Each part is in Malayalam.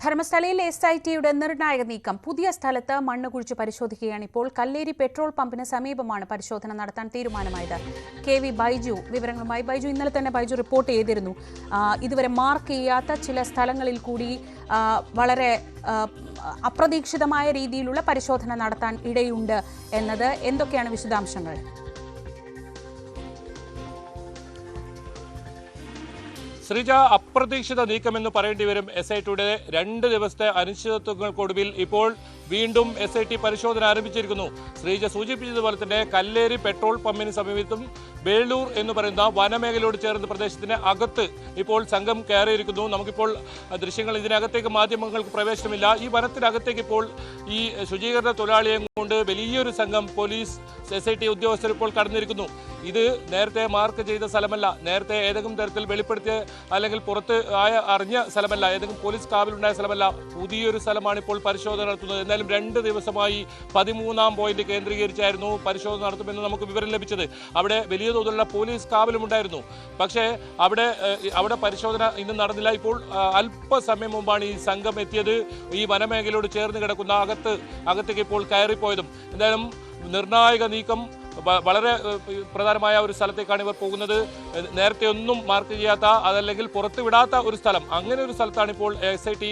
ധർമ്മസ്ഥലയിൽ എസ്ഐടിയുടെ നിർണായക നീക്കം. പുതിയ സ്ഥലത്ത് മണ്ണ് കുഴിച്ച് പരിശോധിക്കുകയാണ്. ഇപ്പോൾ കല്ലേരി പെട്രോൾ പമ്പിന് സമീപമാണ് പരിശോധന നടത്താൻ തീരുമാനമായത്. KV ബൈജു വിവരങ്ങളുമായി. ബൈജു, ഇന്നലെ തന്നെ ബൈജു റിപ്പോർട്ട് ചെയ്തിരുന്നു ഇതുവരെ മാർക്ക് ചെയ്യാത്ത ചില സ്ഥലങ്ങളിൽ കൂടി വളരെ അപ്രതീക്ഷിതമായ രീതിയിലുള്ള പരിശോധന നടത്താൻ ഇടയുണ്ട് എന്നത്. എന്തൊക്കെയാണ് വിശദാംശങ്ങൾ? ശ്രീജ, അപ്രതീക്ഷിത നീക്കമെന്ന് പറയേണ്ടി വരും. SITയുടെ 2 ദിവസത്തെ അനിശ്ചിതത്വങ്ങൾക്കൊടുവിൽ ഇപ്പോൾ വീണ്ടും SIT പരിശോധന ആരംഭിച്ചിരിക്കുന്നു. ശ്രീജ സൂചിപ്പിച്ചതുപോലെ തന്നെ കല്ലേരി പെട്രോൾ പമ്പിന് സമീപത്തും വേളൂർ എന്ന് പറയുന്ന വനമേഖലയോട് ചേർന്ന പ്രദേശത്തിന് അകത്ത് ഇപ്പോൾ സംഘം കയറിയിരിക്കുന്നു. നമുക്കിപ്പോൾ ദൃശ്യങ്ങൾ, ഇതിനകത്തേക്ക് മാധ്യമങ്ങൾക്ക് പ്രവേശനമില്ല. ഈ വനത്തിനകത്തേക്ക് ഇപ്പോൾ ഈ ശുചീകരണ തൊഴിലാളിയെ കൊണ്ട് വലിയൊരു സംഘം പോലീസ് SIT ഉദ്യോഗസ്ഥർ ഇപ്പോൾ കടന്നിരിക്കുന്നു. ഇത് നേരത്തെ മാർക്ക് ചെയ്ത സ്ഥലമല്ല, നേരത്തെ ഏതെങ്കിലും തരത്തിൽ വെളിപ്പെടുത്തിയ അല്ലെങ്കിൽ പുറത്ത് അറിഞ്ഞ സ്ഥലമല്ല, ഏതെങ്കിലും പോലീസ് കാവലുണ്ടായ സ്ഥലമല്ല. പുതിയൊരു സ്ഥലമാണ് ഇപ്പോൾ പരിശോധന നടത്തുന്നത്. എന്തായാലും 2 ദിവസമായി 13ാം പോയിന്റ് കേന്ദ്രീകരിച്ചായിരുന്നു പരിശോധന നടത്തുമെന്ന് നമുക്ക് വിവരം ലഭിച്ചത്. അവിടെ വലിയ തോതിലുള്ള പോലീസ് കാവലുമുണ്ടായിരുന്നു. പക്ഷേ അവിടെ പരിശോധന ഇന്ന് നടന്നില്ല. ഇപ്പോൾ അല്പസമയം മുമ്പാണ് ഈ സംഘം എത്തിയത്. ഈ വനമേഖലയോട് ചേർന്ന് കിടക്കുന്ന അകത്തേക്ക് ഇപ്പോൾ കയറിപ്പോയതും. എന്തായാലും നിർണായക നീക്കം, വളരെ പ്രധാനമായ ഒരു സ്ഥലത്തേക്കാണ് ഇവർ പോകുന്നത്. നേരത്തെ ഒന്നും മാർക്ക് ചെയ്യാത്ത, അതല്ലെങ്കിൽ പുറത്തുവിടാത്ത ഒരു സ്ഥലം, അങ്ങനെ ഒരു സ്ഥലത്താണ് ഇപ്പോൾ SIT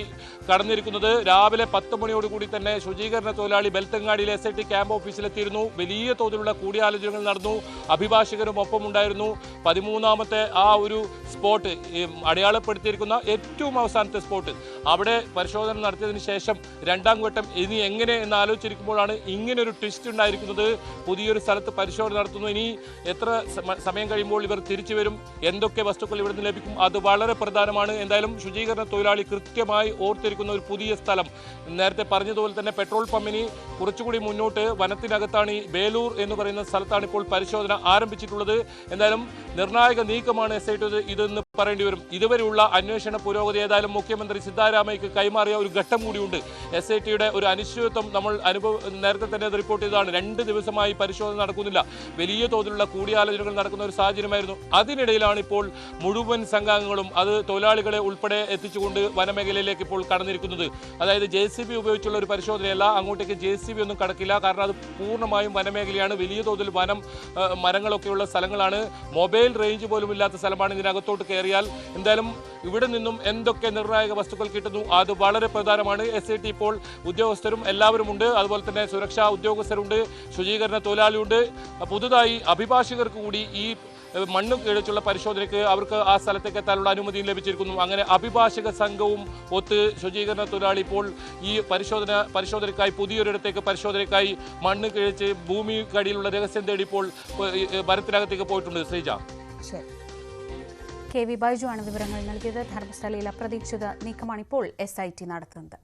കടന്നിരിക്കുന്നത്. രാവിലെ 10 മണിയോടുകൂടി തന്നെ ശുചീകരണ തൊഴിലാളി ബെൽത്തങ്ങാടിയിലെ SIT ക്യാമ്പ് ഓഫീസിലെത്തിയിരുന്നു. വലിയ തോതിലുള്ള കൂടിയാലോചനകൾ നടന്നു. അഭിഭാഷകരും ഒപ്പം ഉണ്ടായിരുന്നു. 13ാമത്തെ ആ ഒരു സ്പോട്ട്, അടയാളപ്പെടുത്തിയിരിക്കുന്ന ഏറ്റവും അവസാനത്തെ സ്പോട്ട്, അവിടെ പരിശോധന നടത്തിയതിനു ശേഷം 2ാം ഘട്ടം ഇനി എങ്ങനെ എന്ന് ആലോചിച്ചിരിക്കുമ്പോഴാണ് ഇങ്ങനൊരു ട്വിസ്റ്റ് ഉണ്ടായിരിക്കുന്നത്. പുതിയൊരു സ്ഥലത്ത് പരിശോധന നടത്തുന്നു. ഇനി എത്ര സമയം കഴിയുമ്പോൾ ഇവർ തിരിച്ചു വരും, എന്തൊക്കെ വസ്തുക്കൾ ഇവിടെ നിന്ന് ലഭിക്കും, അത് വളരെ പ്രധാനമാണ്. എന്തായാലും ശുചീകരണ തൊഴിലാളി കൃത്യമായി ഓർത്തിരിക്കുന്ന ഒരു പുതിയ സ്ഥലം. നേരത്തെ പറഞ്ഞതുപോലെ തന്നെ പെട്രോൾ പമ്പിന് കുറച്ചുകൂടി മുന്നോട്ട് വനത്തിനകത്താണ് ഈ വേലൂർ എന്ന് പറയുന്ന സ്ഥലത്താണ് ഇപ്പോൾ പരിശോധന ആരംഭിച്ചിട്ടുള്ളത്. എന്തായാലും നിർണായക നീക്കമാണ് SIT ഇതെന്ന് പറയേണ്ടി വരും. ഇതുവരെയുള്ള അന്വേഷണ പുരോഗതി ഏതായാലും മുഖ്യമന്ത്രി സിദ്ധാരാമയ്ക്ക് കൈമാറിയ ഒരു ഘട്ടം കൂടിയുണ്ട്. SITയുടെ ഒരു അനിശ്ചിതത്വം നമ്മൾ നേരത്തെ തന്നെ അത് റിപ്പോർട്ട് ചെയ്തതാണ്. 2 ദിവസമായി പരിശോധന നടക്കുന്നില്ല. വലിയ തോതിലുള്ള കൂടിയാലോചനകൾ നടക്കുന്ന ഒരു സാഹചര്യമായിരുന്നു. അതിനിടയിലാണ് ഇപ്പോൾ മുഴുവൻ സംഘാംഗങ്ങളും, അത് തൊഴിലാളികളെ ഉൾപ്പെടെ എത്തിച്ചുകൊണ്ട് വനമേഖലയിലേക്ക് ഇപ്പോൾ കടന്നിരിക്കുന്നത്. അതായത് JCB ഉപയോഗിച്ചുള്ള ഒരു പരിശോധനയല്ല, അങ്ങോട്ടേക്ക് JCB ഒന്നും കടക്കില്ല. കാരണം അത് പൂർണ്ണമായും വനമേഖലയാണ്. വലിയ തോതിൽ മരങ്ങളൊക്കെയുള്ള സ്ഥലങ്ങളാണ്. മൊബൈൽ റേഞ്ച് പോലും ഇല്ലാത്ത സ്ഥലമാണ്. ഇതിനകത്തോട്ട് കയറിയാൽ എന്തായാലും ഇവിടെ നിന്നും എന്തൊക്കെ നിർണായക വസ്തുക്കൾ കിട്ടുന്നു, അത് വളരെ പ്രധാനമാണ്. SIT ഇപ്പോൾ ഉദ്യോഗസ്ഥരും എല്ലാവരും ഉണ്ട്. അതുപോലെ തന്നെ സുരക്ഷാ ഉദ്യോഗസ്ഥരുണ്ട്, ശുചീകരണ തൊഴിലാളിയുണ്ട്. പുതുതായി അഭിഭാഷകർക്ക് കൂടി ഈ മണ്ണ് കിഴിച്ചുള്ള പരിശോധനയ്ക്ക് അവർക്ക് ആ സ്ഥലത്തേക്ക് എത്താനുള്ള അനുമതിയും ലഭിച്ചിരിക്കുന്നു. അങ്ങനെ അഭിഭാഷക സംഘവും ഒത്ത് ശുചീകരണ തൊഴിലാളി ഇപ്പോൾ ഈ പരിശോധനയ്ക്കായി പുതിയൊരിടത്തേക്ക് പരിശോധനയ്ക്കായി മണ്ണ് കിഴിച്ച് ഭൂമിക്കടിയിലുള്ള രഹസ്യം തേടി ഇപ്പോൾ വനത്തിനകത്തേക്ക് പോയിട്ടുണ്ട്. ശ്രീജ, KV ബൈജു ആണ് വിവരങ്ങൾ നൽകിയത്. ധർമ്മസ്ഥലയിൽ അപ്രതീക്ഷിത നീക്കമാണ് ഇപ്പോൾ SIT നടത്തുന്നത്.